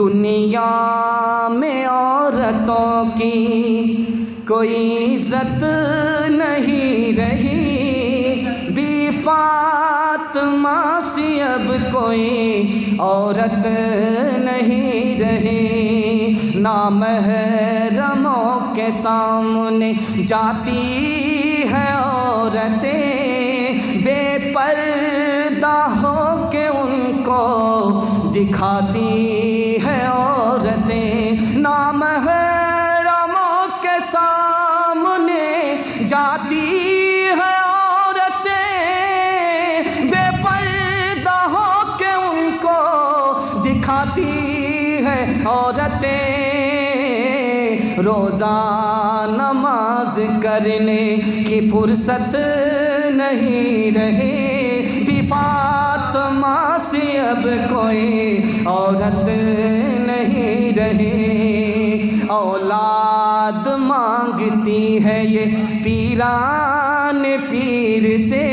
دنیا میں عورتوں کی کوئی عزت نہیں رہی، بی فاطمہ سی اب کوئی عورت نہیں رہی، نامحرموں کے سامنے جاتی ہے عورتیں، بے پردہ ہو کے ان کو دکھاتی ہے عورتیں، نامحرموں کے سامنے جاتی ہے عورتیں، بے پردہ ہو کے ان کو دکھاتی ہے عورتیں، روزہ نماز کرنے کی فرصت نہیں رہی، بی فاطمہ سی اب کوئی عورت نہیں رہی، اولاد مانگتی ہے یہ پیران پیر سے،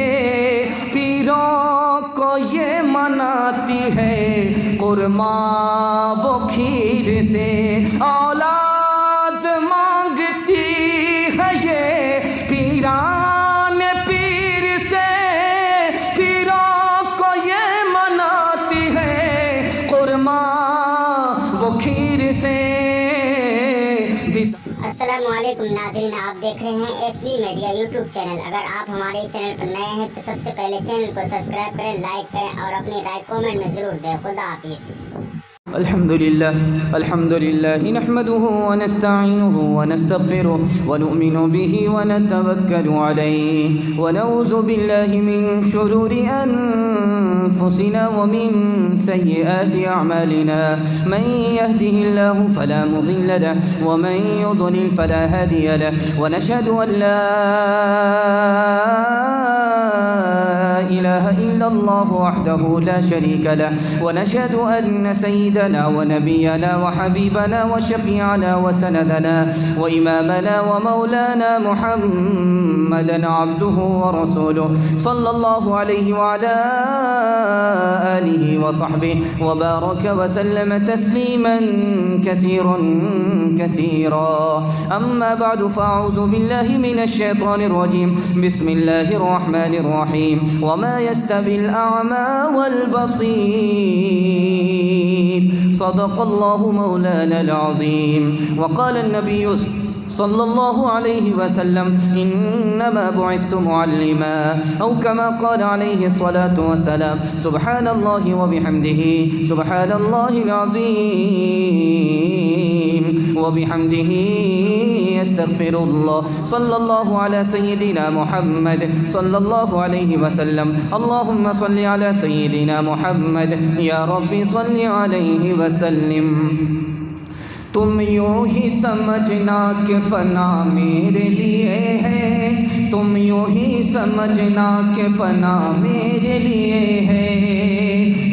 پیروں کو یہ مناتی ہے قرمہ وہ کھیر سے، اولاد مانگتی ہے یہ پیران پیر سے، پیروں کو یہ مناتی ہے قرمہ وہ کھیر سے۔ السلام علیکم ناظرین، آپ دیکھ رہے ہیں S V media YouTube channel. اگر آپ ہمارے چینل پر نئے ہیں تو سب سے پہلے چینل کو سبسکرائب کریں، لائک کریں اور اپنی رائے کومنٹ میں ضرور دیں۔ خدا حافظ۔ الحمد لله نحمده ونستعينه ونستغفره ونؤمن به ونتوكل عليه ونعوذ بالله من شرور أنفسنا ومن سيئات أعمالنا، من يهده الله فلا مضل له ومن يضلل فلا هادي له، ونشهد أن لا إله إلا الله وحده لا شريك له، ونشهد أن سيدنا ونبينا وحبيبنا وشفيعنا وسندنا وإمامنا ومولانا محمدا عبده ورسوله صلى الله عليه وعلى آله وصحبه وبارك وسلم تسليما كثيرا كثيرا، أما بعد فأعوذ بالله من الشيطان الرجيم، بسم الله الرحمن الرحيم، وما يستوي الأعمى والبصير، صدق الله مولانا العظيم، وقال النبي صلى الله عليه وسلم إنما بعثت معلما، أو كما قال عليه الصلاة والسلام، سبحان الله وبحمده سبحان الله العظيم وبحمده يستغفر الله، صلى الله على سيدنا محمد صلى الله عليه وسلم، اللهم صل على سيدنا محمد، يا رب صل عليه وسلم۔ تم یوں ہی سمجھنا کہ فنا میرے لیے ہے، تم یوں ہی سمجھنا کہ فنا میرے لیے ہے،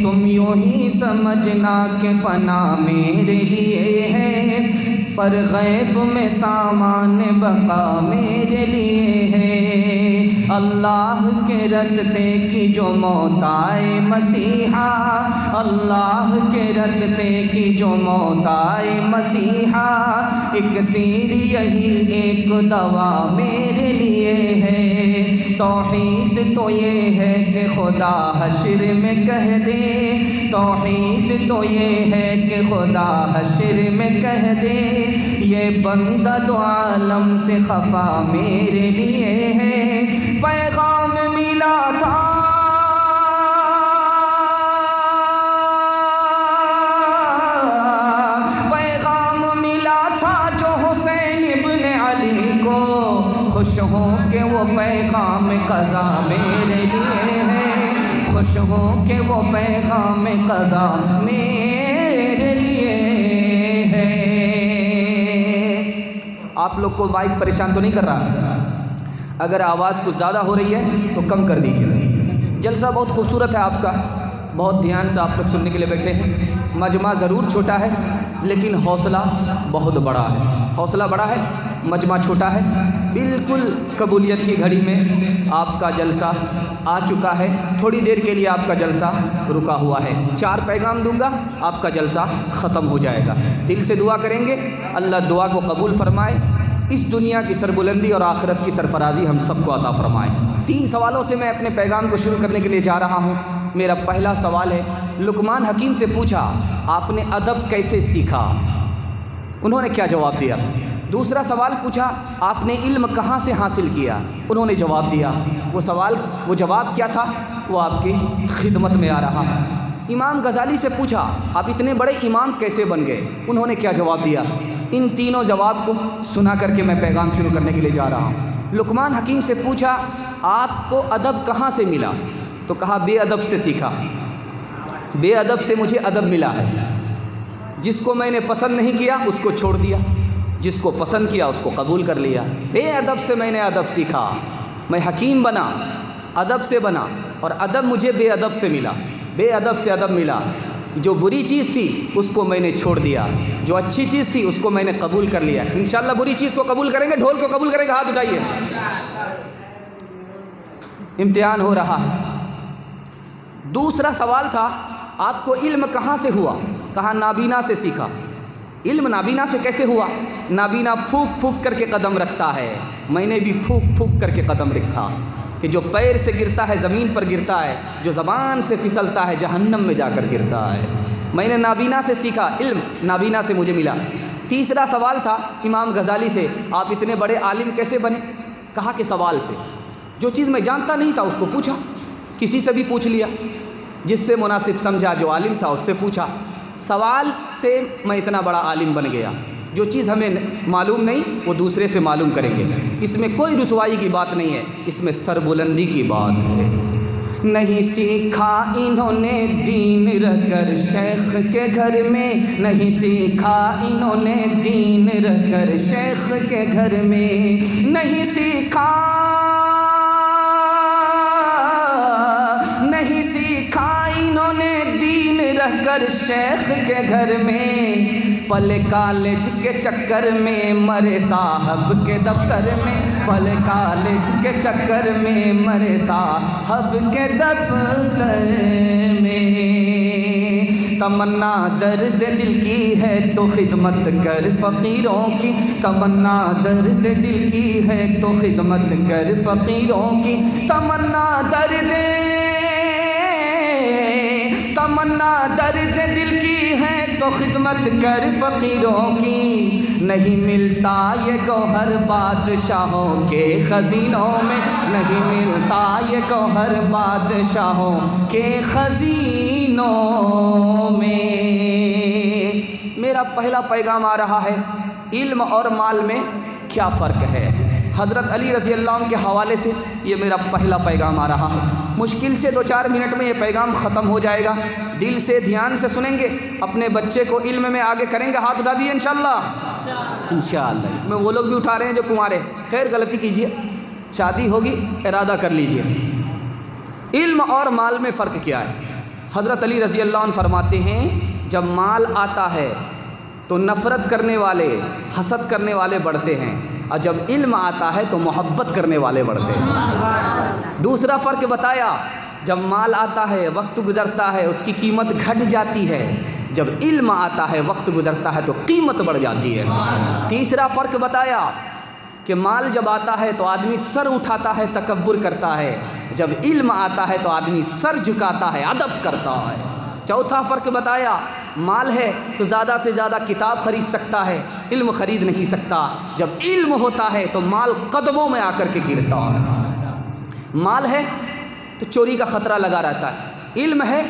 تم یوں ہی سمجھنا کہ فنا میرے لیے ہے، پر غیب میں سامان بقا میرے لیے ہے، اللہ کے رستے کی جو موت آئے مسیحا، اللہ کے رستے کی جو موت آئے مسیحا، ایک سیر یہی ایک دوا میرے لیے ہے، توحید تو یہ ہے کہ خدا حشر میں کہہ دے، توحید تو یہ ہے کہ خدا حشر میں کہہ دے، یہ بندہ دو عالم سے خفا میرے لیے ہے، پیغام ملا تھا خوش ہوں کہ وہ پیغام قضا میرے لیے ہے، خوش ہوں کہ وہ پیغام قضا میرے لیے ہے۔ آپ لوگ کو مائک پریشان تو نہیں کر رہا؟ اگر آواز کچھ زیادہ ہو رہی ہے تو کم کر دیجیے۔ جلسہ بہت خوبصورت ہے آپ کا، بہت دھیان سے آپ لوگ سننے کے لیے بیٹھے ہیں۔ مجمع ضرور چھوٹا ہے لیکن حوصلہ بہت بڑا ہے، حوصلہ بڑا ہے، مجمع چھوٹا ہے، بالکل قبولیت کی گھڑی میں آپ کا جلسہ آ چکا ہے، تھوڑی دیر کے لیے آپ کا جلسہ رکا ہوا ہے، 4 پیغام دوں گا، آپ کا جلسہ ختم ہو جائے گا۔ دل سے دعا کریں گے، اللہ دعا کو قبول فرمائے، اس دنیا کی سربلندی اور آخرت کی سرفرازی ہم سب کو عطا فرمائے۔ 3 سوالوں سے میں اپنے پیغام کو شروع کرنے کے لیے جا رہا ہوں۔ میرا پہلا سوال ہے، لقمان حکیم سے پوچھا آپ نے ادب کیسے سیکھا؟ انہوں نے کیا جواب دیا؟ دوسرا سوال پوچھا آپ نے علم کہاں سے حاصل کیا؟ انہوں نے جواب دیا۔ وہ جواب کیا تھا؟ وہ آپ کی خدمت میں آ رہا ہے۔ امام غزالی سے پوچھا آپ اتنے بڑے امام کیسے بن گئے؟ انہوں نے کیا جواب دیا؟ ان تینوں جواب کو سنا کر کے میں پیغام شروع کرنے کے لیے جا رہا ہوں۔ لقمان حکیم سے پوچھا آپ کو ادب کہاں سے ملا؟ تو کہا بے ادب سے سیکھا، بے ادب سے مجھے ادب ملا ہے۔ جس کو میں نے پسند نہیں کیا اس کو چھوڑ دیا، جس کو پسند کیا اس کو قبول کر لیا۔ بے ادب سے میں نے ادب سیکھا، میں حکیم بنا، ادب سے بنا، اور ادب مجھے بے ادب سے ملا، بے ادب سے ادب ملا۔ جو بری چیز تھی اس کو میں نے چھوڑ دیا، جو اچھی چیز تھی اس کو میں نے قبول کر لیا۔ انشاءاللہ بری چیز کو قبول کریں گے، ڈھول کو قبول کریں گے، ہاتھ اٹھائیے۔ امتحان ہو رہا ہے۔ دوسرا سوال تھا آپ کو علم کہاں سے ہوا؟ کہا نابینا سے سیکھا۔ علم نابینا سے کیسے ہوا؟ نابینا پھونک پھونک کر کے قدم رکھتا ہے، میں نے بھی پھونک پھونک کر کے قدم رکھا کہ جو پیر سے گرتا ہے زمین پر گرتا ہے، جو زبان سے پھسلتا ہے جہنم میں جا کر گرتا ہے۔ میں نے نابینا سے سیکھا، علم نابینا سے مجھے ملا۔ تیسرا سوال تھا امام غزالی سے آپ اتنے بڑے عالم کیسے بنے؟ کہا کہ سوال سے، جو چیز میں جانتا نہیں تھا اس کو پوچھا، کسی سے بھی پوچھ لیا، جس سے مناسب سمجھا، جو عالم تھا اس سے پوچھا، سوال سے میں اتنا بڑا عالم بن گیا۔ جو چیز ہمیں معلوم نہیں وہ دوسرے سے معلوم کریں گے، اس میں کوئی رسوائی کی بات نہیں ہے، اس میں سربلندی کی بات ہے۔ نہیں سیکھا انہوں نے دین رہ کر شیخ کے گھر میں، نہیں سیکھا انہوں نے دین رہ کر شیخ کے گھر میں، نہیں سیکھا انہوں نے دین رہ کر شیخ کے گھر میں، پلے کالج کے چکر میں مرے صاحب کے دفتر میں، پلے کالج کے چکر میں مرے صاحب کے دفتر میں۔ تمنا درد دل کی ہے تو خدمت کر فقیروں کی، تمنا درد دل کی ہے تو خدمت کر فقیروں کی، تمنا درد دل کی ہے تو خدمت کر فقیروں کی۔ نہیں ملتا یہ گوہر بادشاہوں کے خزینوں میں، نہیں ملتا یہ گوہر بادشاہوں کے خزینوں میں۔ میرا پہلا پیغام آ رہا ہے، علم اور مال میں کیا فرق ہے؟ حضرت علی رضی اللہ عنہ کے حوالے سے یہ میرا پہلا پیغام آ رہا ہے۔ مشکل سے 2-4 منٹ میں یہ پیغام ختم ہو جائے گا۔ دل سے دھیان سے سنیں گے، اپنے بچے کو علم میں آگے کریں گے، ہاتھ اٹھا دیجیے انشاءاللہ۔ انشاءاللہ اس میں وہ لوگ بھی اٹھا رہے ہیں جو کنوارے، خیر غلطی کیجیے، شادی ہوگی ارادہ کر لیجیے۔ علم اور مال میں فرق کیا ہے؟ حضرت علی رضی اللہ عنہ فرماتے ہیں جب مال آتا ہے تو نفرت کرنے والے، حسد کرنے والے بڑھتے ہیں، اور جب علم آتا ہے تو محبت کرنے والے بڑھتے ہیں۔ دوسرا فرق بتایا، جب مال آتا ہے وقت گزرتا ہے اس کی قیمت گھٹ جاتی ہے، جب علم آتا ہے وقت گزرتا ہے تو قیمت بڑھ جاتی ہے۔ تیسرا فرق بتایا کہ مال جب آتا ہے تو آدمی سر اٹھاتا ہے، تکبر کرتا ہے، جب علم آتا ہے تو آدمی سر جھکاتا ہے، ادب کرتا ہے۔ چوتھا فرق بتایا، مال ہے تو زیادہ سے زیادہ کتاب خرید سکتا ہے، علم خرید نہیں سکتا۔ جب علم ہوتا ہے تو مال قدموں میں آ کر کے گرتا ہے۔ مال ہے تو چوری کا خطرہ لگا رہتا ہے، علم ہے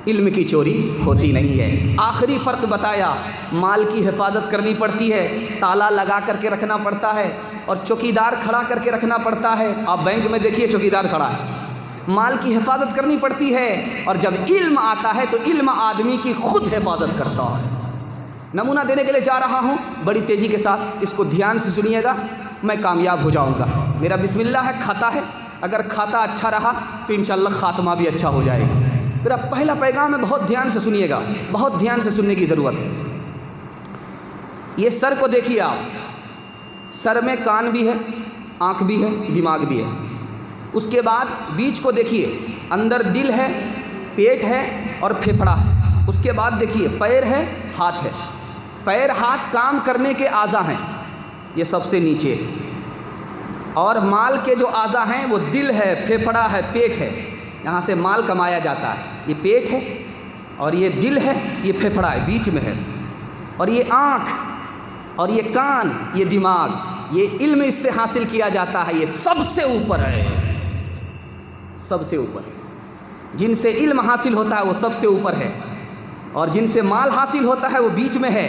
علم کی چوری ہوتی نہیں ہے۔ آخری فرق بتایا، مال کی حفاظت کرنی پڑتی ہے، تالا لگا کر کے رکھنا پڑتا ہے، اور چوکیدار کھڑا کر کے رکھنا پڑتا ہے۔ آپ بینک میں دیکھیے چوکیدار کھڑا ہے، مال کی حفاظت کرنی پڑتی ہے، اور جب علم آتا ہے تو علم آدمی کی خود حفاظت کرتا ہے۔ نمونہ دینے کے لیے جا رہا ہوں، بڑی تیزی کے ساتھ اس کو دھیان سے سنیے گا، میں کامیاب ہو جاؤں گا۔ میرا بسم اللہ ہے، کھاتا ہے، اگر کھاتا اچھا رہا تو انشاءاللہ خاتمہ بھی اچھا ہو جائے گا۔ میرا پہلا پیغام ہے، بہت دھیان سے سنیے گا، بہت دھیان سے سننے کی ضرورت ہے۔ یہ سر کو دیکھیے آپ، سر میں کان بھی ہے، آنکھ بھی ہے، دماغ بھی ہے۔ اس کے بعد بیچ کو دیکھیے، اندر دل ہے، پیٹ ہے اور پھیپھڑا ہے۔ اس کے بعد دیکھیے پیر ہے، ہاتھ ہے۔ پیر ہاتھ کام کرنے کے اعضاء ہیں، یہ سب سے نیچے۔ اور مال کے جو اعضاء ہیں وہ دل ہے، پھیپھڑا ہے، پیٹ ہے، یہاں سے مال کمایا جاتا ہے۔ یہ پیٹ ہے اور یہ دل ہے، یہ پھیپھڑا ہے، بیچ میں ہے۔ اور یہ آنکھ اور یہ کان، یہ دماغ، یہ علم اس سے حاصل کیا جاتا ہے، یہ سب سے اوپر ہے، سب سے اوپر۔ جن سے علم حاصل ہوتا ہے وہ سب سے اوپر ہے، اور جن سے مال حاصل ہوتا ہے وہ بیچ میں ہے،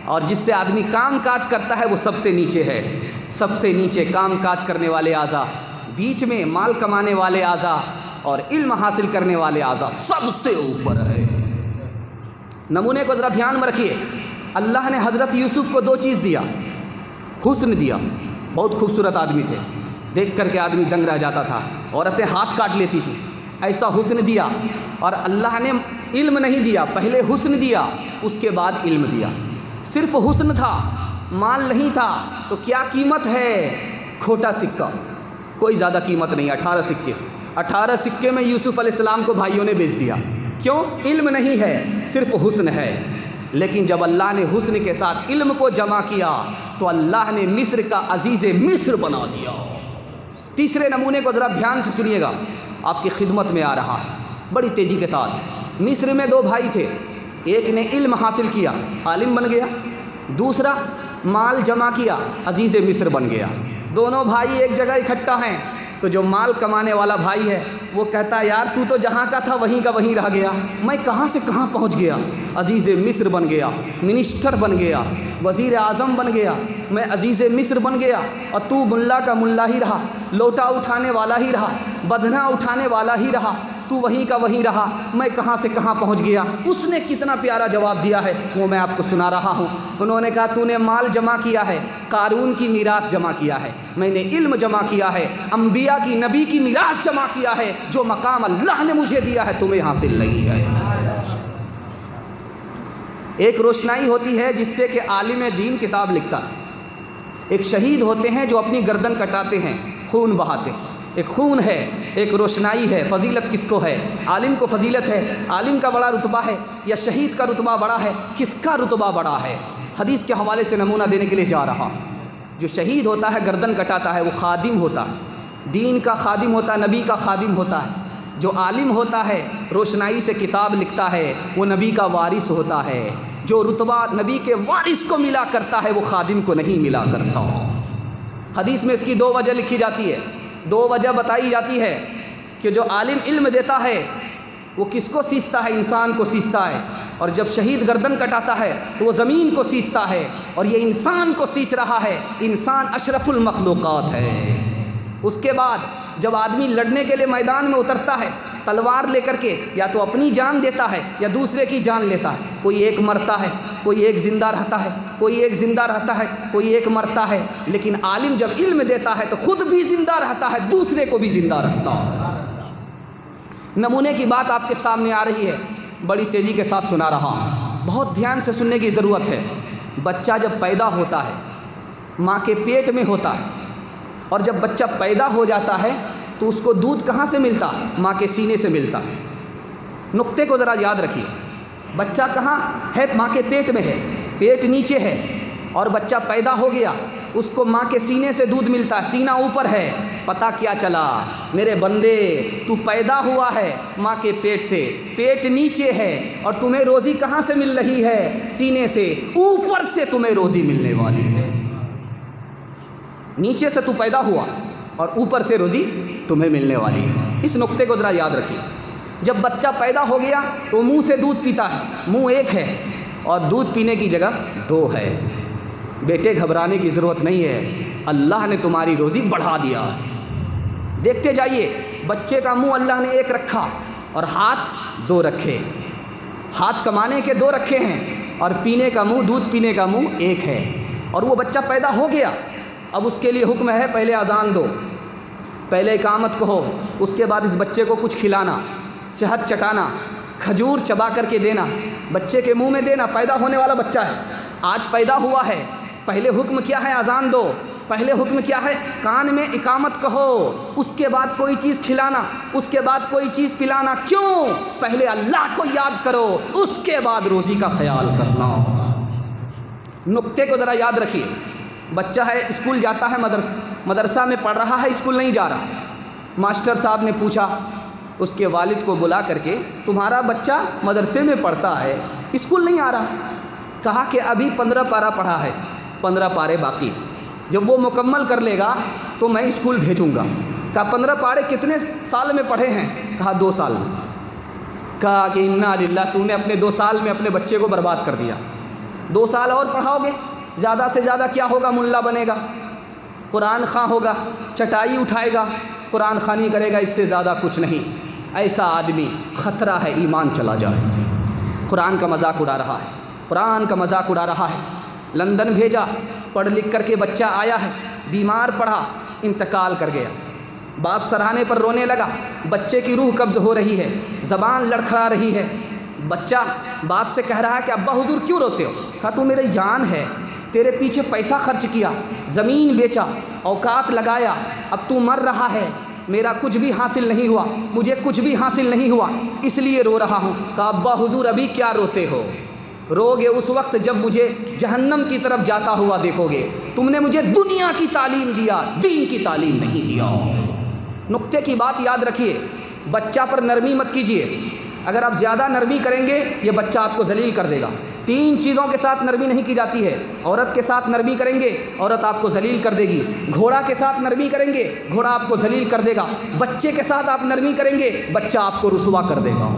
اور جس سے آدمی کام کاج کرتا ہے وہ سب سے نیچے ہے۔ سب سے نیچے کام کاج کرنے والے اعضاء، بیچ میں مال کمانے والے اعضاء، اور علم حاصل کرنے والے اعضاء سب سے اوپر ہے۔ نمونے کو ذرا دھیان میں رکھیے، اللہ نے حضرت یوسف کو 2 چیز دیا، حسن دیا، بہت خوبصورت آدمی تھے، دیکھ کر کے آدمی دنگ رہ جاتا تھا، عورتیں ہاتھ کاٹ لیتی تھی، ایسا حسن دیا۔ اور اللہ نے علم نہیں دیا، پہلے حسن دیا، اس کے بعد علم دیا۔ صرف حسن تھا، مال نہیں تھا، تو کیا قیمت ہے؟ کھوٹا سکہ، کوئی زیادہ قیمت نہیں، 18 سکے۔ 18 سکے میں یوسف علیہ السلام کو بھائیوں نے بیچ دیا۔ کیوں؟ علم نہیں ہے، صرف حسن ہے۔ لیکن جب اللہ نے حسن کے ساتھ علم کو جمع کیا تو اللہ نے مصر کا عزیز مصر بنا دیا۔ تیسرے نمونے کو ذرا دھیان سے سنیے گا، آپ کی خدمت میں آ رہا ہے بڑی تیزی کے ساتھ۔ مصر میں 2 بھائی تھے، ایک نے علم حاصل کیا، عالم بن گیا، دوسرا مال جمع کیا، عزیز مصر بن گیا۔ دونوں بھائی ایک جگہ اکٹھا ہیں، تو جو مال کمانے والا بھائی ہے وہ کہتا ہے یار تو تو جہاں کا تھا وہیں کا وہیں رہ گیا، میں کہاں سے کہاں پہنچ گیا، عزیز مصر بن گیا، منسٹر بن گیا، وزیر اعظم بن گیا، میں عزیز مصر بن گیا، اور تو ملا کا ملا ہی رہا، لوٹا اٹھانے والا ہی رہا، بدنہ اٹھانے والا ہی رہا، تو وہیں کا وہیں رہا، میں کہاں سے کہاں پہنچ گیا۔ اس نے کتنا پیارا جواب دیا ہے وہ میں آپ کو سنا رہا ہوں۔ انہوں نے کہا تو نے مال جمع کیا ہے، قارون کی میراث جمع کیا ہے، میں نے علم جمع کیا ہے، انبیاء کی نبی کی میراث جمع کیا ہے، جو مقام اللہ نے مجھے دیا ہے تمہیں حاصل نہیں ہے۔ ایک روشنائی ہوتی ہے جس سے کہ عالم دین کتاب لکھتا ہے، ایک شہید ہوتے ہیں جو اپنی گردن کٹاتے ہیں، خون بہاتے ہیں، ایک خون ہے، ایک روشنائی ہے۔ فضیلت کس کو ہے؟ عالم کو فضیلت ہے، عالم کا بڑا رتبہ ہے یا شہید کا رتبہ بڑا ہے؟ کس کا رتبہ بڑا ہے؟ حدیث کے حوالے سے نمونہ دینے کے لیے جا رہا۔ جو شہید ہوتا ہے، گردن کٹاتا ہے، وہ خادم ہوتا ہے، دین کا خادم ہوتا ہے، نبی کا خادم ہوتا ہے۔ جو عالم ہوتا ہے، روشنائی سے کتاب لکھتا ہے، وہ نبی کا وارث ہوتا ہے۔ جو رتبہ نبی کے وارث کو ملا کرتا ہے وہ خادم کو نہیں ملا کرتا۔ حدیث میں اس کی 2 وجہ لکھی جاتی ہے، 2 وجہ بتائی جاتی ہے کہ جو عالم علم دیتا ہے وہ کس کو سیچتا ہے؟ انسان کو سیچتا ہے، اور جب شہید گردن کٹاتا ہے تو وہ زمین کو سیچتا ہے، اور یہ انسان کو سیچ رہا ہے۔ انسان اشرف المخلوقات ہے۔ اس کے بعد جب آدمی لڑنے کے لیے میدان میں اترتا ہے تلوار لے کر کے، یا تو اپنی جان دیتا ہے یا دوسرے کی جان لیتا ہے، کوئی ایک مرتا ہے، کوئی ایک زندہ رہتا ہے، کوئی ایک زندہ رہتا ہے، کوئی ایک مرتا ہے، لیکن عالم جب علم دیتا ہے تو خود بھی زندہ رہتا ہے، دوسرے کو بھی زندہ رکھتا ہے۔ نمونے کی بات آپ کے سامنے آ رہی ہے، بڑی تیزی کے ساتھ سنا رہا ہوں، بہت دھیان سے سننے کی ضرورت ہے۔ بچہ جب پیدا ہوتا ہے ماں کے پیٹ میں ہوتا ہے، اور جب بچہ پیدا ہو جاتا ہے تو اس کو دودھ کہاں سے ملتا؟ ماں کے سینے سے ملتا۔ نقطے کو ذرا یاد رکھیے، بچہ کہاں ہے؟ ماں کے پیٹ میں ہے، پیٹ نیچے ہے، اور بچہ پیدا ہو گیا، اس کو ماں کے سینے سے دودھ ملتا ہے، سینہ اوپر ہے۔ پتہ کیا چلا میرے بندے؟ تو پیدا ہوا ہے ماں کے پیٹ سے، پیٹ نیچے ہے، اور تمہیں روزی کہاں سے مل رہی ہے؟ سینے سے، اوپر سے تمہیں روزی ملنے والی ہے۔ نیچے سے تو پیدا ہوا اور اوپر سے روزی تمہیں ملنے والی ہے۔ اس نقطے کو ذرا یاد رکھیے۔ جب بچہ پیدا ہو گیا تو منہ سے دودھ پیتا ہے، منہ ایک ہے اور دودھ پینے کی جگہ 2 ہے۔ بیٹے گھبرانے کی ضرورت نہیں ہے، اللہ نے تمہاری روزی بڑھا دیا ہے۔ دیکھتے جائیے، بچے کا منہ اللہ نے ایک رکھا اور ہاتھ 2 رکھے، ہاتھ کمانے کے 2 رکھے ہیں، اور پینے کا منہ، دودھ پینے کا منہ ایک ہے، اور وہ بچہ پیدا ہو گیا۔ اب اس کے لیے حکم ہے پہلے اذان دو، پہلے اقامت کہو، اس کے بعد اس بچے کو کچھ کھلانا، شہد چٹانا، کھجور چبا کر کے دینا، بچے کے منہ میں دینا۔ پیدا ہونے والا بچہ ہے، آج پیدا ہوا ہے، پہلے حکم کیا ہے؟ اذان دو، پہلے حکم کیا ہے؟ کان میں اقامت کہو، اس کے بعد کوئی چیز کھلانا، اس کے بعد کوئی چیز پلانا۔ کیوں؟ پہلے اللہ کو یاد کرو، اس کے بعد روزی کا خیال کرنا۔ نقطے کو ذرا یاد رکھیے۔ بچہ ہے، اسکول جاتا ہے، مدرسہ میں پڑھ رہا ہے، اسکول نہیں جا رہا۔ ماسٹر صاحب نے پوچھا اس کے والد کو بلا کر کے، تمہارا بچہ مدرسے میں پڑھتا ہے، اسکول نہیں آ رہا؟ کہا کہ ابھی 15 پارہ پڑھا ہے، 15 پارے باقی، جب وہ مکمل کر لے گا تو میں اسکول بھیجوں گا۔ کہا 15 پارے کتنے سال میں پڑھے ہیں؟ کہا 2 سال میں۔ کہا کہ انا للہ، تو نے اپنے 2 سال میں اپنے بچے کو برباد کر دیا۔ 2 سال اور پڑھاؤ گے، زیادہ سے زیادہ کیا ہوگا؟ ملا بنے گا، قرآن خواں ہوگا، چٹائی اٹھائے گا، قرآن خوانی کرے گا، اس سے زیادہ کچھ نہیں۔ ایسا آدمی خطرہ ہے ایمان چلا جائے۔ قرآن کا مذاق اڑا رہا ہے، قرآن کا مذاق اڑا رہا ہے۔ لندن بھیجا، پڑھ لکھ کر کے بچہ آیا ہے، بیمار پڑا، انتقال کر گیا۔ باپ سراہنے پر رونے لگا، بچے کی روح قبض ہو رہی ہے، زبان لڑکھڑا رہی ہے۔ بچہ باپ سے کہہ رہا ہے کہ ابا حضور کیوں روتے ہو؟ کہا تو میری جان ہے، تیرے پیچھے پیسہ خرچ کیا، زمین بیچا، اوقات لگایا، اب تو مر رہا ہے، میرا کچھ بھی حاصل نہیں ہوا، مجھے کچھ بھی حاصل نہیں ہوا، اس لیے رو رہا ہوں۔ کہا ابا حضور ابھی کیا روتے ہو؟ رو گے اس وقت جب مجھے جہنم کی طرف جاتا ہوا دیکھو گے۔ تم نے مجھے دنیا کی تعلیم دیا، دین کی تعلیم نہیں دیا۔ نقطے کی بات یاد رکھیے، بچہ پر نرمی مت کیجیے۔ اگر آپ زیادہ نرمی کریں گے یہ بچہ آپ کو ذلیل کر دے گا۔ 3 چیزوں کے ساتھ نرمی نہیں کی جاتی ہے۔ عورت کے ساتھ نرمی کریں گے، عورت آپ کو ذلیل کر دے گی۔ گھوڑا کے ساتھ نرمی کریں گے، گھوڑا آپ کو ذلیل کر دے گا۔ بچے کے ساتھ آپ نرمی کریں گے، بچہ آپ کو رسوا کر دے گا۔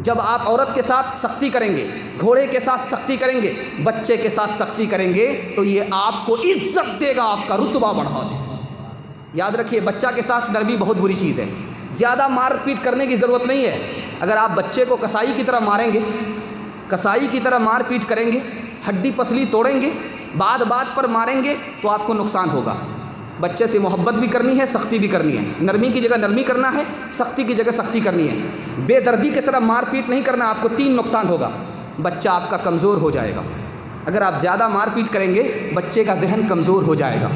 جب آپ عورت کے ساتھ سختی کریں گے، گھوڑے کے ساتھ سختی کریں گے، بچے کے ساتھ سختی کریں گے تو یہ آپ کو عزت دے گا، آپ کا رتبہ بڑھا دے گا۔ یاد رکھیے بچہ کے ساتھ نرمی بہت بری چیز ہے۔ زیادہ مار پیٹ کرنے کی ضرورت نہیں ہے۔ اگر آپ بچے کو کسائی کی طرح ماریں گے، کسائی کی طرح مار پیٹ کریں گے، ہڈی پسلی توڑیں گے، بات بات پر ماریں گے تو آپ کو نقصان ہوگا۔ بچے سے محبت بھی کرنی ہے، سختی بھی کرنی ہے۔ نرمی کی جگہ نرمی کرنا ہے، سختی کی جگہ سختی کرنی ہے۔ بے دردی کے طرح مار پیٹ نہیں کرنا، آپ کو 3 نقصان ہوگا۔ بچہ آپ کا کمزور ہو جائے گا۔ اگر آپ زیادہ مار پیٹ کریں گے بچے کا ذہن کمزور ہو جائے گا،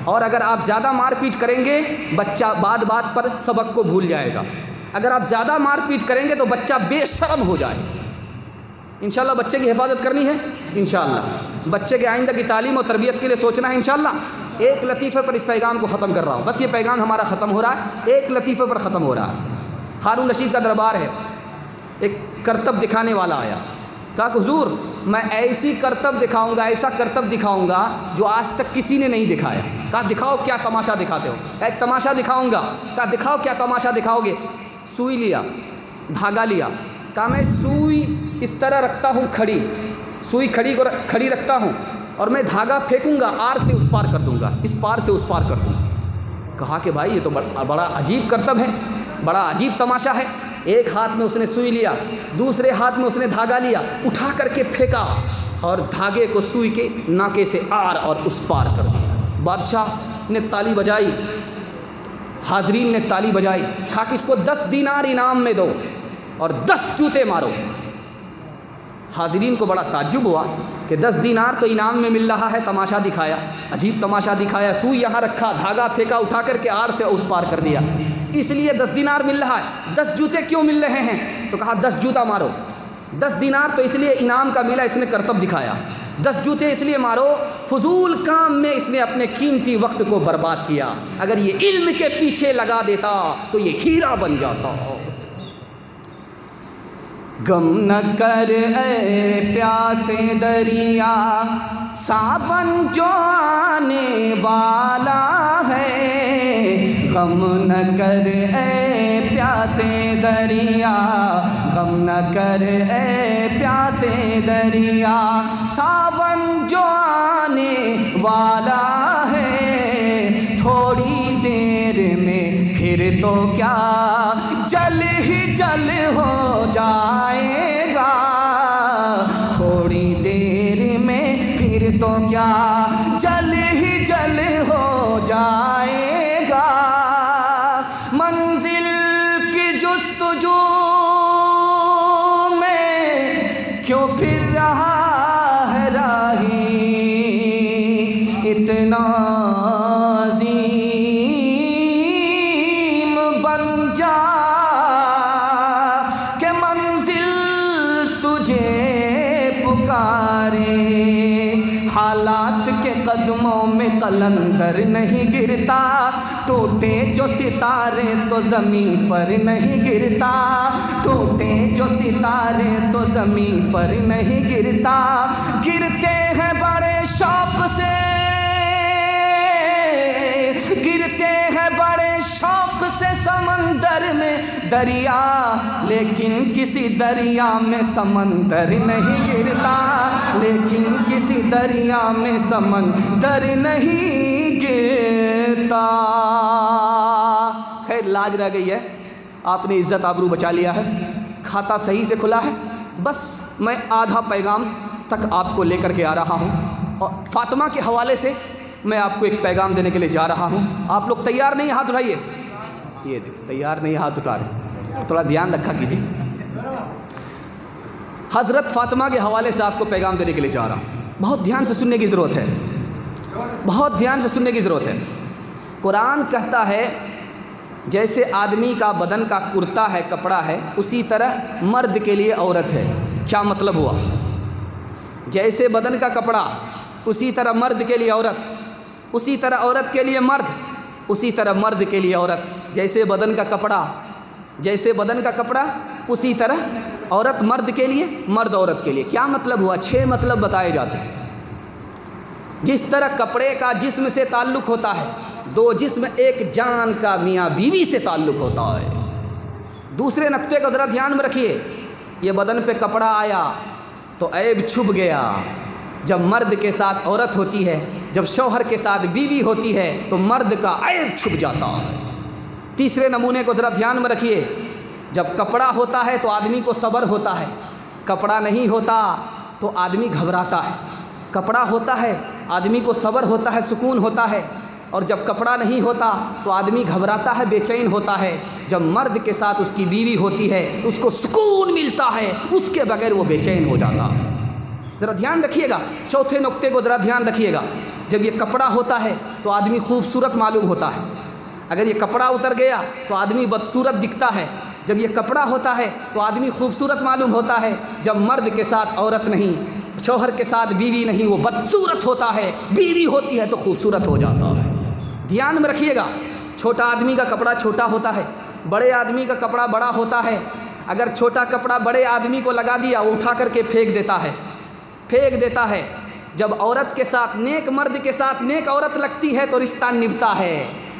اور اگر آپ زیادہ مار پیٹ کریں گے بچہ بات بات پر سبق کو بھول جائے گا۔ اگر آپ زیادہ مار پیٹ کریں گے تو بچہ بے شرم ہو جائے گا۔ انشاءاللہ بچے کی حفاظت کرنی ہے، انشاءاللہ بچے کے آئندہ کی تعلیم و تربیت کے لیے سوچنا ہے انشاءاللہ۔ ایک لطیفے پر اس پیغام کو ختم کر رہا ہوں، بس یہ پیغام ہمارا ختم ہو رہا ہے، ایک لطیفے پر ختم ہو رہا ہے۔ ہارون رشید کا دربار ہے، ایک کرتب دکھانے والا آیا، کہا کہ حضور میں ایسی کرتب دکھاؤں گا، ایسا کرتب دکھاؤں گا جو آج تک کسی نے نہیں دکھایا۔ کہا دکھاؤ کیا تماشا دکھاتے ہو؟ ایک تماشا دکھاؤں گا۔ کہا دکھاؤ کیا تماشا دکھاؤ گے؟ سوئی لیا، دھاگا لیا، کہا میں سوئی اس طرح رکھتا ہوں کھڑی، سوئی کھڑی رکھتا ہوں اور میں دھاگا پھینکوں گا، آر سے اس پار کر دوں گا، اس پار سے اس پار کر دوں گا۔ کہا کہ بھائی یہ تو بڑا عجیب کرتب ہے، بڑا عجیب تماشا ہے۔ ایک ہاتھ میں اس نے سوئی لیا، دوسرے ہاتھ میں اس نے دھاگا لیا، اٹھا کر کے پھینکا اور دھاگے کو سوئی کے ناکے سے آر اور اس پار کر دیا۔ بادشاہ نے تالی بجائی، حاضرین نے تالی بجائی، کہا کہ اس کو 10 دینار انعام میں دو اور 10 جوتے مارو۔ حاضرین کو بڑا تعجب ہوا کہ 10 دینار تو انعام میں مل رہا ہے، تماشا دکھایا، عجیب تماشا دکھایا، سوئی یہاں رکھا، دھاگا پھینکا، اٹھا کر کے آر سے اس پار کر دیا، اس لیے 10 دینار مل رہا ہے، 10 جوتے کیوں مل رہے ہیں؟ تو کہا 10 جوتا مارو۔ 10 دینار تو اس لیے انعام کا ملا، اس نے کرتب دکھایا، 10 جوتے اس لیے مارو فضول کام میں اس نے اپنے قیمتی وقت کو برباد کیا، اگر یہ علم کے پیچھے لگا دیتا تو یہ ہیرا بن جاتا۔ غم نہ کر اے پیاسے دریا، ساون جو آنے والا ہے، غم نہ کر اے پیاسے دریا، غم نہ کر اے پیاسے دریا، ساون جو آنے والا ہے، تھوڑی دیر میں پھر تو کیا جل ہی جل ہو جائے گا، تھوڑی دیر میں پھر تو کیا جل ہی جل ہو جائے گا، منزل کی جستجو میں کیوں پھر رہا ہے راہی، اتنا اتارے، حالات کے قدموں میں قلندر نہیں گرتا، ٹوٹے جو ستارے تو زمین پر نہیں گرتا، ٹوٹے جو ستارے تو زمین پر نہیں گرتا، گرتے ہیں بڑے شوق سے، گرتے ہیں بڑے شوق سے سمندر میں دریا، لیکن کسی دریا میں سمندر نہیں گرتا، لیکن کسی دریا میں سمندر نہیں گرتا۔ خیر لاج رہ گئی ہے، آپ نے عزت آبرو بچا لیا ہے، کھاتا صحیح سے کھلا ہے، بس میں آدھا پیغام تک آپ کو لے کر کے آ رہا ہوں، اور فاطمہ کے حوالے سے میں آپ کو ایک پیغام دینے کے لیے جا رہا ہوں۔ آپ لوگ تیار نہیں؟ ہاتھ اٹھائیے، یہ دیکھیں تیار نہیں ہاتھ اٹھا رہے، تھوڑا دھیان رکھا کیجیے۔ حضرت فاطمہ کے حوالے سے آپ کو پیغام دینے کے لیے جا رہا ہوں، بہت دھیان سے سننے کی ضرورت ہے، بہت دھیان سے سننے کی ضرورت ہے۔ قرآن کہتا ہے جیسے آدمی کا بدن کا کرتا ہے، کپڑا ہے، اسی طرح مرد کے لیے عورت ہے۔ کیا مطلب ہوا؟ جیسے بدن کا کپڑا اسی طرح مرد کے لیے عورت، اسی طرح عورت کے لیے مرد، اسی طرح مرد کے لیے عورت۔ جیسے بدن کا کپڑا، جیسے بدن کا کپڑا اسی طرح عورت مرد کے لیے، مرد عورت کے لیے۔ کیا مطلب ہوا؟ 6 مطلب بتائے جاتے ہیں۔ جس طرح کپڑے کا جسم سے تعلق ہوتا ہے، 2 جسم ایک جان کا میاں بیوی سے تعلق ہوتا ہے۔ دوسرے نقطے کو ذرا دھیان میں رکھیے، یہ بدن پہ کپڑا آیا تو عیب چھپ گیا۔ جب مرد کے ساتھ عورت ہوتی ہے، جب شوہر کے ساتھ بیوی ہوتی ہے تو مرد کا عیب چھپ جاتا ہے۔ تیسرے نمونے کو ذرا دھیان میں رکھیے، جب کپڑا ہوتا ہے تو آدمی کو صبر ہوتا ہے، کپڑا نہیں ہوتا تو آدمی گھبراتا ہے۔ کپڑا ہوتا ہے آدمی کو صبر ہوتا ہے، سکون ہوتا ہے، اور جب کپڑا نہیں ہوتا تو آدمی گھبراتا ہے، بے چین ہوتا ہے۔ جب مرد کے ساتھ اس کی بیوی ہوتی ہے اس کو سکون ملتا ہے، اس کے بغیر وہ بے چین ہو جاتا ہے۔ ذرا دھیان رکھیے گا، چوتھے نقطے کو ذرا دھیان رکھیے گا۔ جب یہ کپڑا ہوتا ہے تو آدمی خوبصورت معلوم ہوتا ہے، اگر یہ کپڑا اتر گیا تو آدمی بدصورت دکھتا ہے۔ جب یہ کپڑا ہوتا ہے تو آدمی خوبصورت معلوم ہوتا ہے، جب مرد کے ساتھ عورت نہیں، شوہر کے ساتھ بیوی نہیں، وہ بدصورت ہوتا ہے، بیوی ہوتی ہے تو خوبصورت ہو جاتا ہے۔ دھیان میں رکھیے گا، چھوٹا آدمی کا کپڑا چھوٹا ہوتا ہے، بڑے آدمی کا کپڑا بڑا ہوتا ہے۔ اگر چھوٹا کپڑا بڑے آدمی کو لگا دیا، وہ اٹھا کر کے پھینک دیتا ہے، پھینک دیتا ہے۔ جب عورت کے ساتھ، نیک مرد کے ساتھ نیک عورت لگتی ہے تو رشتہ نبھتا ہے،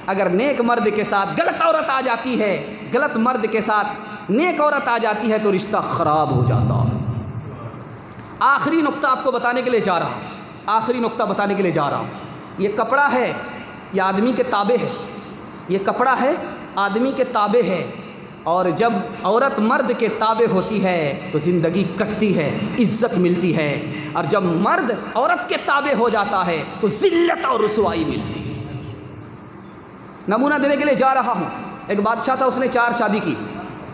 اگر نیک مرد کے ساتھ غلط عورت آ جاتی ہے، غلط مرد کے ساتھ نیک عورت آ جاتی ہے تو رشتہ خراب ہو جاتا ہے۔ آخری نقطہ آپ کو بتانے کے لیے جا رہا ہوں، آخری نقطہ بتانے کے لیے جا رہا ہوں۔ یہ کپڑا ہے، یہ آدمی کے تابع ہے، یہ کپڑا ہے آدمی کے تابع ہے، اور جب عورت مرد کے تابع ہوتی ہے تو زندگی کٹتی ہے، عزت ملتی ہے، اور جب مرد عورت کے تابع ہو جاتا ہے تو ذلت اور رسوائی ملتی ہے۔ نمونہ دینے کے لیے جا رہا ہوں، ایک بادشاہ تھا، اس نے 4 شادی کی،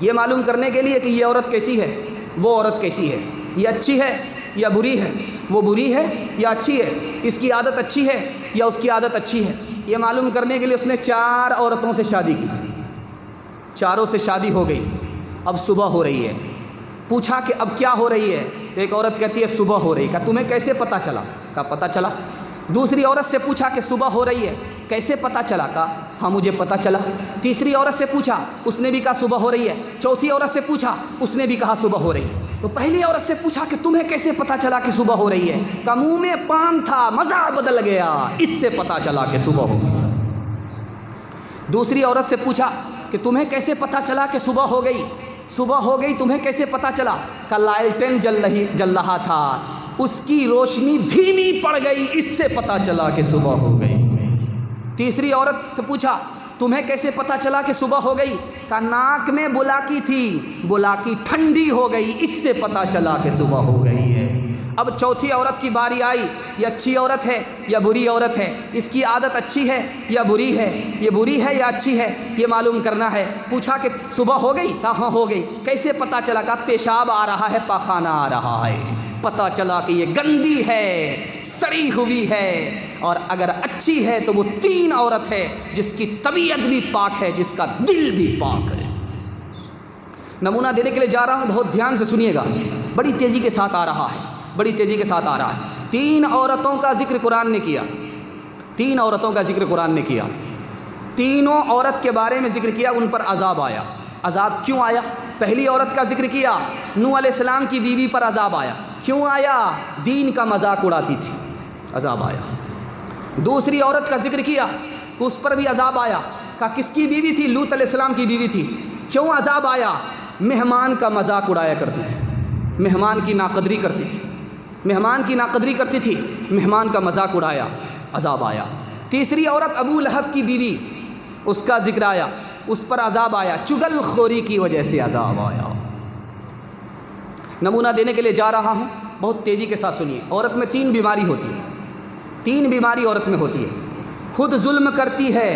یہ معلوم کرنے کے لیے کہ یہ عورت کیسی ہے، وہ عورت کیسی ہے، یہ اچھی ہے یا بری ہے، وہ بری ہے یا اچھی ہے، اس کی عادت اچھی ہے یا اس کی عادت اچھی ہے، یہ معلوم کرنے کے لیے اس نے 4 عورتوں سے شادی کی۔ چاروں سے شادی ہو گئی، اب صبح ہو رہی ہے، پوچھا کہ اب کیا ہو رہی ہے؟ ایک عورت کہتی ہے صبح ہو رہی، کہا تمہیں کیسے پتہ چلا؟ کہا پتہ چلا۔ دوسری عورت سے پوچھا کہ صبح ہو رہی ہے، کیسے پتہ چلا؟ کہا ہاں مجھے پتہ چلا۔ تیسری عورت سے پوچھا، اس نے بھی کہا صبح ہو رہی ہے۔ چوتھی عورت سے پوچھا، اس نے بھی کہا صبح ہو رہی ہے۔ تو پہلی عورت سے پوچھا کہ تمہیں کیسے پتہ چلا کہ صبح ہو رہی ہے؟ کہا منہ میں پان تھا، مزہ بدل گیا، اس سے پتہ چلا کہ صبح ہو گئی۔ دوسری عورت سے پوچھا کہ تمہیں کیسے پتہ چلا کہ صبح ہو گئی؟ صبح ہو گئی تمہیں کیسے پتہ چلا؟ کہ لالٹین جل رہا تھا، اس کی روشنی دھیمی پڑ گئی، اس سے پتہ چلا کہ صبح ہو گئی۔ تیسری عورت سے پوچھا تمہیں کیسے پتہ چلا کہ صبح ہو گئی؟ کہ ناک میں بلاکی تھی، بلاکی ٹھنڈی ہو گئی، اس سے پتہ چلا کہ صبح ہو گئی ہے۔ اب چوتھی عورت کی باری آئی، یہ اچھی عورت ہے یا بری عورت ہے، اس کی عادت اچھی ہے یا بری ہے، یہ بری ہے یا اچھی ہے، یہ معلوم کرنا ہے۔ پوچھا کہ صبح ہو گئی؟ کہا ہاں ہو گئی۔ کیسے پتہ چلا؟ کہا پیشاب آ رہا ہے، پاخانہ آ رہا ہے، پتہ چلا کہ یہ گندی ہے، سڑی ہوئی ہے، اور اگر اچھی ہے تو وہ 3 عورت ہے جس کی طبیعت بھی پاک ہے، جس کا دل بھی پاک ہے۔ نمونہ دینے کے لیے جا رہا ہوں، بہت دھیان سے سنیے گا، بڑی تیزی کے ساتھ آ رہا ہے۔ بڑی تیزی کے ساتھ آ رہا ہے۔ 3 عورتوں کا ذکر قرآن نے کیا، 3 عورتوں کا ذکر قرآن نے کیا، تینوں عورت کے بارے میں ذکر کیا، ان پر عذاب آیا۔ عذاب کیوں آیا؟ پہلی عورت کا ذکر کیا، نوح علیہ السلام کی بیوی پر عذاب آیا۔ کیوں آیا؟ دین کا مذاق اڑاتی تھی، عذاب آیا۔ دوسری عورت کا ذکر کیا، اس پر بھی عذاب آیا۔ کہا کس کی بیوی تھی؟ لوط علیہ السلام کی بیوی تھی۔ کیوں عذاب آیا؟ مہمان کا مذاق اڑایا کرتی تھی، مہمان کی ناقدری کرتی تھی، مہمان کی ناقدری کرتی تھی، مہمان کا مذاق اڑایا، عذاب آیا۔ تیسری عورت ابو لہب کی بیوی، اس کا ذکر آیا، اس پر عذاب آیا، چگل خوری کی وجہ سے عذاب آیا۔ نمونہ دینے کے لیے جا رہا ہوں، بہت تیزی کے ساتھ سنیے۔ عورت میں 3 بیماری ہوتی ہے، 3 بیماری عورت میں ہوتی ہے۔ خود ظلم کرتی ہے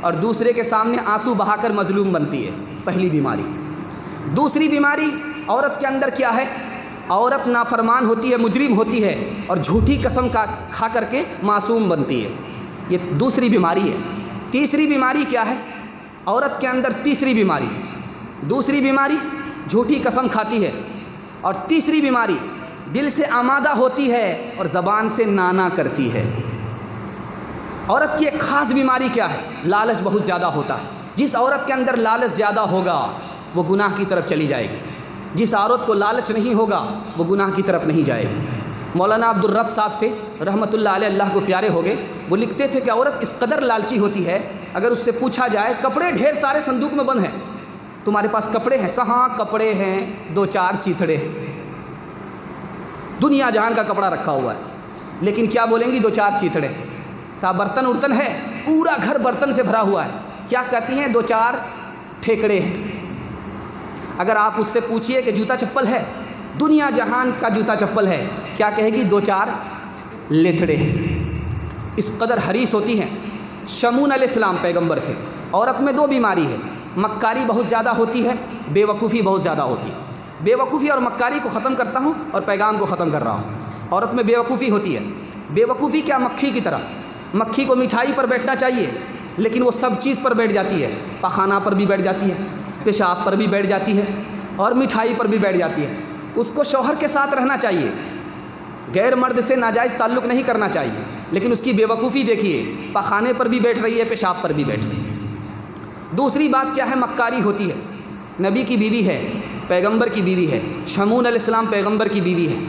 اور دوسرے کے سامنے آنسو بہا کر مظلوم بنتی ہے، پہلی بیماری۔ دوسری بیماری عورت کے اندر کیا ہے؟ عورت نافرمان ہوتی ہے، مجرم ہوتی ہے اور جھوٹی قسم کھا کر کے معصوم بنتی ہے، یہ دوسری بیماری ہے۔ تیسری بیماری کیا ہے عورت کے اندر؟ تیسری بیماری، دوسری بیماری جھوٹی قسم کھاتی ہے، اور تیسری بیماری دل سے آمادہ ہوتی ہے اور زبان سے نانا کرتی ہے۔ عورت کی ایک خاص بیماری کیا ہے؟ لالچ بہت زیادہ ہوتا ہے۔ جس عورت کے اندر لالچ زیادہ ہوگا وہ گناہ کی طرف چلی جائے گی، جس عورت کو لالچ نہیں ہوگا وہ گناہ کی طرف نہیں جائے گی۔ مولانا عبدالرب صاحب تھے رحمۃ اللہ علیہ، اللہ کو پیارے ہو گئے، وہ لکھتے تھے کہ عورت اس قدر لالچی ہوتی ہے، اگر اس سے پوچھا جائے کپڑے ڈھیر سارے صندوق میں بند ہیں، تمہارے پاس کپڑے ہیں؟ کہاں کپڑے ہیں، 2-4 چیتھڑے ہیں، دنیا جہان کا کپڑا رکھا ہوا ہے، لیکن کیا بولیں گی؟ 2-4 چیتھڑے۔ کہا برتن ارتن ہے؟ پورا گھر برتن سے بھرا ہوا ہے، کیا کہتی ہیں؟ 2-4 ٹھیکڑے ہیں۔ اگر آپ اس سے پوچھئے کہ جوتا چپل ہے؟ دنیا جہان کا جوتا چپل ہے، کیا کہے گی؟ 2-4 لیتھڑے۔ اس قدر حریص ہوتی ہیں۔ شمون علیہ السلام پیغمبر تھے۔ عورت میں 2 بیماری ہے، مکاری بہت زیادہ ہوتی ہے، بے وقوفی بہت زیادہ ہوتی ہے۔ بے وقوفی اور مکاری کو ختم کرتا ہوں اور پیغام کو ختم کر رہا ہوں۔ عورت میں بے وقوفی ہوتی ہے۔ بے وقوفی کیا؟ مکھی کی طرح۔ مکھی کو مٹھائی پر بیٹھنا چاہیے لیکن وہ سب چیز پر بیٹھ جاتی ہے، پخانہ پر بھی بیٹھ جاتی ہے، پیشاب پر بھی بیٹھ جاتی ہے اور مٹھائی پر بھی بیٹھ جاتی ہے۔ اس کو شوہر کے ساتھ رہنا چاہیے، غیر مرد سے ناجائز تعلق نہیں کرنا چاہیے، لیکن اس کی بے وقوفی دیکھیے، پخانے پر بھی بیٹھ رہی ہے، پیشاب پر بھی بیٹھ رہی ہے۔ دوسری بات کیا ہے؟ مکاری ہوتی ہے۔ نبی کی بیوی ہے، پیغمبر کی بیوی ہے، شمون علیہ السلام پیغمبر کی بیوی ہے۔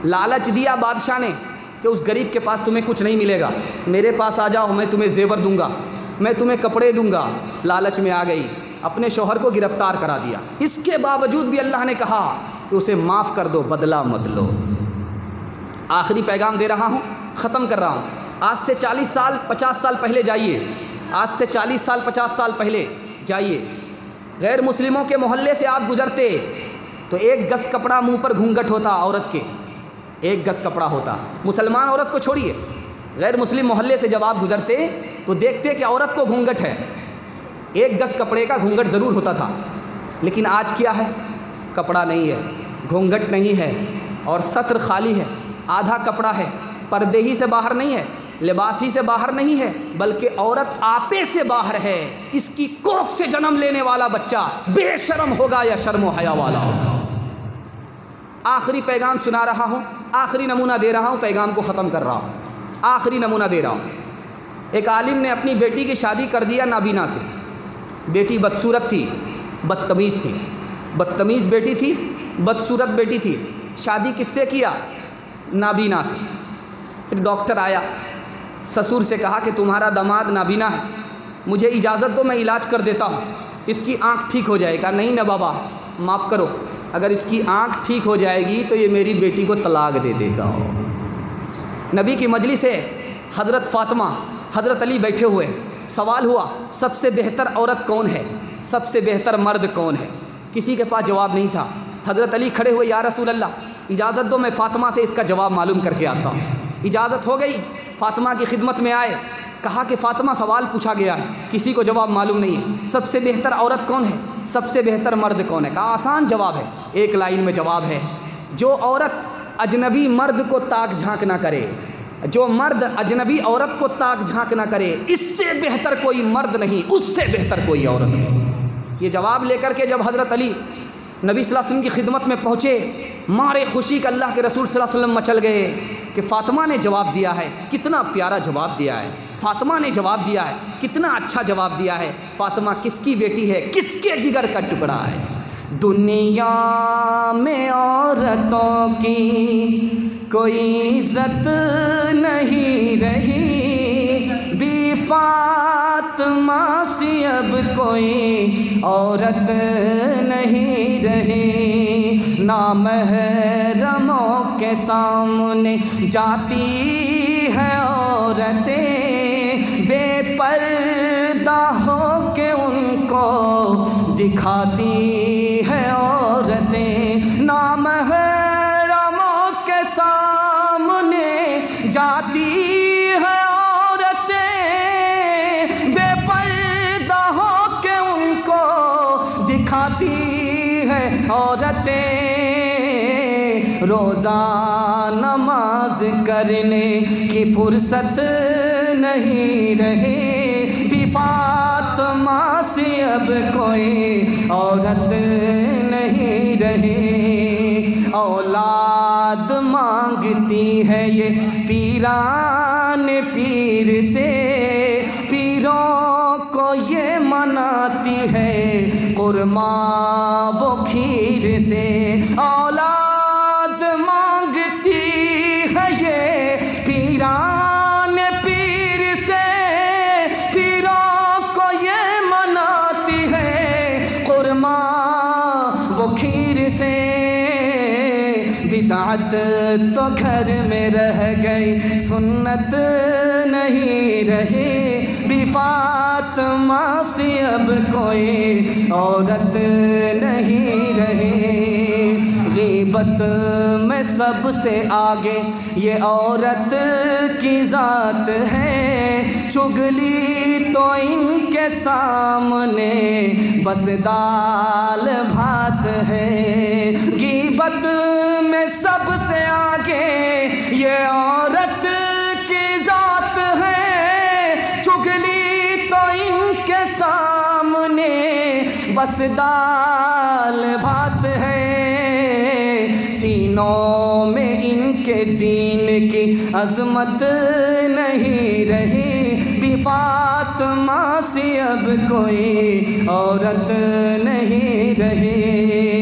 لالچ دیا بادشاہ نے کہ اس غریب کے پاس تمہیں کچھ نہیں ملے گا، میرے پاس آ جاؤ، میں تمہیں زیور دوں گا، میں تمہیں کپڑے دوں گا۔ لالچ میں آ گئی، اپنے شوہر کو گرفتار کرا دیا۔ اس کے باوجود بھی اللہ نے کہا کہ اسے معاف کر دو، بدلہ مت لو۔ آخری پیغام دے رہا ہوں، ختم کر رہا ہوں۔ آج سے 40 سال 50 سال پہلے جائیے، آج سے 40 سال 50 سال پہلے جائیے، غیر مسلموں کے محلے سے آپ گزرتے تو 1 گز کپڑا منہ پر گھونگھٹ ہوتا عورت کے، 1 گز کپڑا ہوتا۔ مسلمان عورت کو چھوڑیے، غیر مسلم محلے سے جب آپ گزرتے تو دیکھتے کہ عورت کو گھونگھٹ ہے، 1 گز کپڑے کا گھونگھٹ ضرور ہوتا تھا۔ لیکن آج کیا ہے؟ کپڑا نہیں ہے، گھونگھٹ نہیں ہے اور ستر خالی ہے، آدھا کپڑا ہے، پردے ہی سے باہر نہیں ہے، لباس ہی سے باہر نہیں ہے، بلکہ عورت آپے سے باہر ہے۔ اس کی کوکھ سے جنم لینے والا بچہ بے شرم ہوگا یا شرم و حیا والا ہوگا۔ آخری پیغام سنا رہا ہوں، آخری نمونہ دے رہا ہوں، پیغام کو ختم کر رہا ہوں، آخری نمونہ دے رہا ہوں۔ ایک عالم نے اپنی بیٹی کی شادی کر دیا نابینا سے۔ بیٹی بدصورت تھی، بدتمیز تھی، بدتمیز بیٹی تھی، بدصورت بیٹی تھی۔ شادی کس سے کیا؟ نابینا سے۔ ایک ڈاکٹر آیا، سسر سے کہا کہ تمہارا داماد نابینا ہے، مجھے اجازت دو، میں علاج کر دیتا ہوں، اس کی آنکھ ٹھیک ہو جائے گا۔ نہیں نا بابا، معاف کرو، اگر اس کی آنکھ ٹھیک ہو جائے گی تو یہ میری بیٹی کو طلاق دے دے گا۔ نبی کی مجلس ہے، حضرت فاطمہ، حضرت علی بیٹھے ہوئے، سوال ہوا سب سے بہتر عورت کون ہے، سب سے بہتر مرد کون ہے؟ کسی کے پاس جواب نہیں تھا۔ حضرت علی کھڑے ہوئے، یا رسول اللہ اجازت دو، میں فاطمہ سے اس کا جواب معلوم کر کے آتا ہوں۔ اجازت ہو گئی، فاطمہ کی خدمت میں آئے، کہا کہ فاطمہ سوال پوچھا گیا ہے، کسی کو جواب معلوم نہیں ہے، سب سے بہتر عورت کون ہے، سب سے بہتر مرد کون ہے؟ کہا آسان جواب ہے، 1 لائن میں جواب ہے، جو عورت اجنبی مرد کو تاک جھانک نہ کرے، جو مرد اجنبی عورت کو تاک جھانک نہ کرے، اس سے بہتر کوئی مرد نہیں، اس سے بہتر کوئی عورت نہیں۔ یہ جواب لے کر کے جب حضرت علی نبی صلی اللہ علیہ وسلم کی خدمت میں پہنچے مارے خوشی کا اللہ کے رسول صلی اللہ علیہ وسلم مچل گئے کہ فاطمہ نے جواب دیا ہے، کتنا پیارا جواب دیا ہے، فاطمہ نے جواب دیا ہے، کتنا اچھا جواب دیا ہے۔ فاطمہ کس کی بیٹی ہے، کس کے جگر کا ٹکڑا ہے؟ دنیا میں عورتوں کی کوئی عزت نہیں رہی، بی فاطمہ سی اب کوئی عورت نہیں رہی، نامحرموں کے سامنے جاتی ہے عورتیں، بے پردہ ہو کے ان کو دکھاتی ہے عورتیں، نامحرموں کے سامنے جاتی ہے عورتیں، بے پردہ ہو کے ان کو دکھاتی ہے عورتیں، روزہ نماز کرنے کی فرصت نہیں رہی، بی فاطمہ سی اب کوئی عورت نہیں رہی، اولاد مانگتی ہے یہ پیران پیر سے، پیروں کو یہ مناتی ہے قرمہ وہ کھیر سے، اولاد مانگتی ہے یہ پیران پیر سے، پیروں کو یہ مناتی ہے قرمہ وہ کھیر سے، بدعت تو گھر میں رہ گئی سنت نہیں رہی، بی فاطمہ سی اب کوئی عورت نہیں رہی، غیبت میں سب سے آگے یہ عورت کی ذات ہے، چگلی تو ان کے سامنے بس دال بھات ہے، غیبت میں سب سے آگے یہ عورت کی ذات ہے، چگلی تو ان کے سامنے بس دال بھات ہے، سینوں میں ان کے دین کی عظمت نہیں رہی، بی فاطمہ سی اب کوئی عورت نہیں رہی۔